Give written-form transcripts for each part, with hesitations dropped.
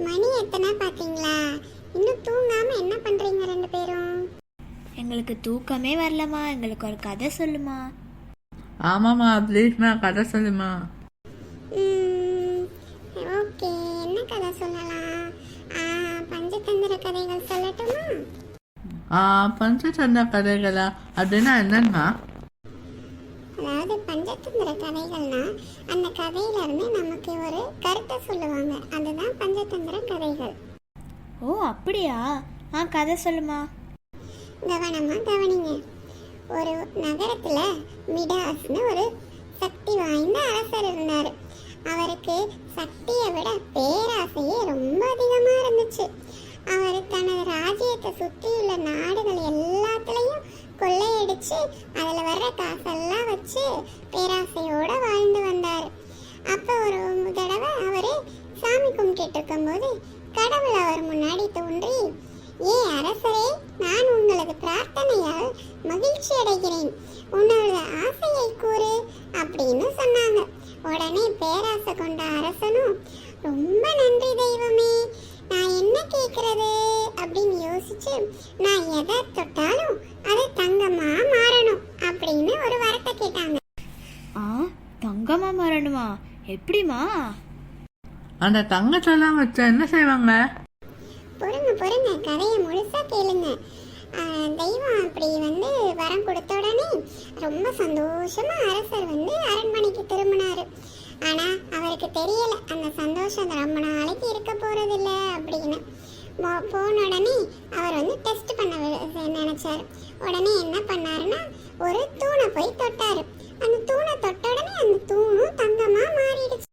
மணி எத்தனை பாத்தீங்களா? இன்னும் தூங்காம என்ன பண்றீங்க ரெண்டு பேரும்? எங்களுக்கு தூக்கமே வரலம்மா, எங்களுக்கு ஒரு கதை சொல்லுமா. ஆமாம்மா, ப்ளீஸ்மா கதை சொல்லுமா. ஓகே, என்ன கதை சொல்லலாம்? பஞ்சதந்திர கதைகள் சொல்லட்டுமா? பஞ்சதந்திர கதைகளா? அப்படின்னா என்னன்னா? அதாவது பஞ்சதந்திர கதைகள்னா அந்த கதையில இருந்து நமக்கு ஒரு கருத்தை சொல்லுவாங்க, அதுதான் பஞ்சதந்திர கதைகள். ஓ அப்படியா? கதை சொல்லுமா. கவனமா கவனிங்க. ஒரு நகரத்துல மிடாஸ்னு ஒரு சக்தி வாய்ந்த அரசர் இருந்தாரு. அவருக்கு சக்தியை விட பேராசையே ரொம்ப அதிகமா இருந்துச்சு. அவர் தனது ராஜ்யத்தை சுற்றியுள்ள நாடுகள் எல்லாத்துலயும் கொள்ளையடிச்சு அதுல வர்ற காசெல்லாம் வச்சு பேராசையோட வாழ்ந்து வந்தார். அப்ப ஒரு தடவை அவரு சாமி கும்பிட்டு இருக்கும் போது கடவுள் அவர் முன்னாடி தோன்றி, ஏ அரசரே, நான் உங்களது பிரார்த்தனையால் மகிழ்ச்சி அடைகிறேன், உன்னோட ஆசையை கூறு அப்படின்னு சொன்னாங்க. உடனே பேராசை கொண்ட அரசனும், ரொம்ப நன்றி தெய்வமே, நான் என்ன கேட்கறது அப்படின்னு யோசிச்சு, நான் எதை தொட்டாலும் அது தங்கமா மாறணும் அப்படின்னு ஒரு வரத்தை கேட்டாங்க. தங்கமா மாறணுமா? எப்படிமா? அந்த தங்கத்தெல்லாம் வச்சா என்ன செய்வாங்க? பொறுங்க, கதையை முழுசா கேளுங்க. தெய்வம் அப்படி வரம் கொடுத்த உடனே ரொம்ப சந்தோஷமா அரசர் அரண்மனைக்கு திரும்பினாரு. ஆனா அவருக்கு தெரியல அந்த சந்தோஷம் ரொம்ப நாளைக்கு இருக்க போறதில்ல அப்படின்னு. போன உடனே அவர் டெஸ்ட் பண்ண நினைச்சாரு. உடனே என்ன பண்ணாருன்னா, ஒரு தூணை போய் தொட்டாரு. அந்த தூணை தொட்ட உடனே அந்த தூணும் தங்கமா மாறிடுச்சு.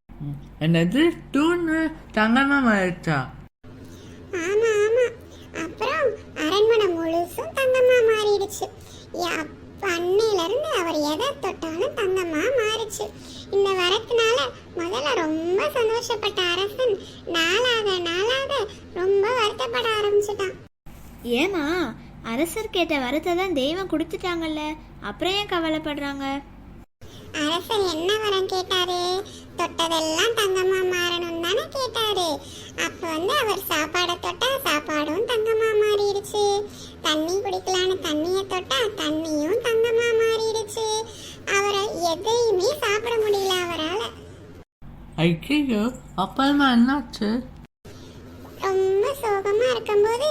என்னது, தூணு தங்கமா மாறிடுச்சா? ஆமா, அப்புறம் அரண்மனை முழுசும் தங்கமா மாறிடுச்சு. அன்னையில இருந்து அவர் எதை தொட்டாலும் தங்கமா மாறிச்சு. இந்த வரத்தினால முதல்ல ரொம்ப சந்தோஷப்பட்ட அரசன் நாளாக ரொம்ப வருத்தப்பட ஆரம்பிச்சுட்டான். ஏமா, அரசர் கேட்ட வரத்தை தான் தெய்வம் கொடுத்துட்டாங்கல்ல, அப்புறம் ஏன் கவலைப்படுறாங்க? அரசர் என்ன வரம் கேட்டாரு? தொட்டதெல்லாம் தங்கமா மாறணும் தானே கேட்டாரு. அப்ப அவர் சாப்பாடை தொட்டா சாப்பாடும் தங்கமா மாறிடுச்சு. தண்ணி குடிக்கலான்னு தண்ணியை தொட்டா தண்ணியும் தங்கமா மாறிடுச்சு. அவரை எதையுமே சாப்பிட முடியல அவரால். ஐயோ, அப்புறமா என்னாச்சு? ரொம்ப சோகமா இருக்கும்போது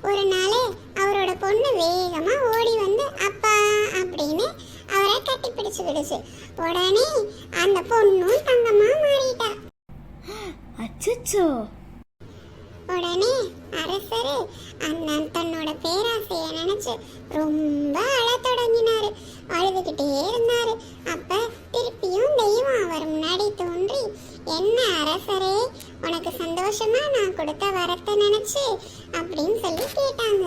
ஒரு நாள் அவரோட பொண்ணு வேகமா ஓடி அப்பா அப்படின்னு அவரை கட்டி பிடிச்சு. உடனே அந்த பொண்ணும் தங்கமா மாறிட்டா. அச்சச்சோ! உடனே அரசரு தன்னோட பேராசைய நினைச்சு ரொம்ப அழ தொடங்கினாரு. அழுதுகிட்டே இருந்தாரு. அப்ப திருப்பியும் தெய்வம் அவர் முன்னாடி தோன்றி, என்ன அரசரே, உனக்கு சந்தோஷமா நான் கொடுத்த வரத்தை நினைச்சு அப்படின்னு சொல்லி கேட்டாங்க.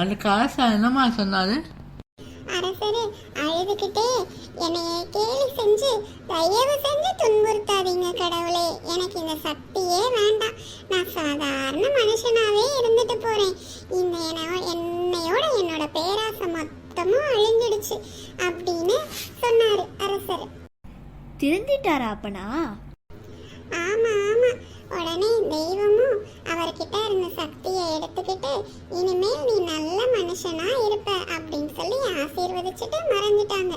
அந்த காசு என்னமா சொன்னாரு? அரசரு அழுதுகிட்டே, என்னைய கேலி செஞ்சு தயவு செஞ்சு துன்புறுத்தாதீங்க கடவுளே, எனக்கு இந்த சக்தியே வேண்டாம், நான் சாதாரண மனுஷனாவே இருந்துட்டு போறேன், இந்த என்னையோட என்னோட பேராசை மொத்தமும் அழிஞ்சிடுச்சு அப்படின்னு சொன்னாரு அரசர். திருந்திட்டாரா அப்பனா? ஆமா, உடனே தெய்வமும் அவர்கிட்ட இருந்த சக்தியை எடுத்துக்கிட்டு, இனிமேல் நீ நல்ல மனுஷனா இருப்ப அப்படின்னு சொல்லி ஆசீர்வதிச்சுட்டு மறைஞ்சிட்டாங்க.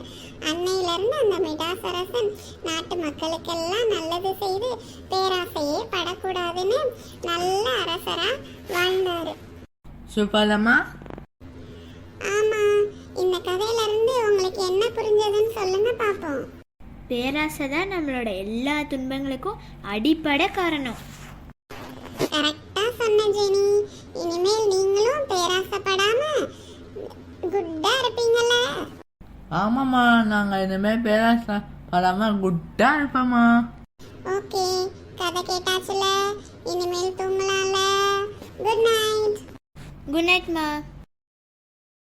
அன்னையில இருந்து அந்த மிடாஸ் அரசன் நாட்டு மக்களுக்கெல்லாம் நல்லது செய்து பேராசையே படக்கூடாதுன்னு நல்ல அரசரா வாழ்ந்தாரு. சூப்பரம்மா. ஆமா, இந்த கதையில இருந்து உங்களுக்கு என்ன புரிஞ்சதுன்னு சொல்லுங்க பாப்போம். பேராசை தான் நம்மளோட எல்லா துன்பங்களுக்கும் அடிப்படை காரணம். கரெக்டா சொன்ன ஜெனி. இனிமேல் நீங்களும் பேராசைப்படாம குட்டா இருப்பீங்கல்ல? ஆமாம்மா, நாங்க இனிமேல் பேராசைப்படாம குட்டா இருப்போம்மா. ஓகே, கதை கேட்டாச்சுல, இனிமேல் தூங்கலாம்ல. Good night. குட் நைட் மா.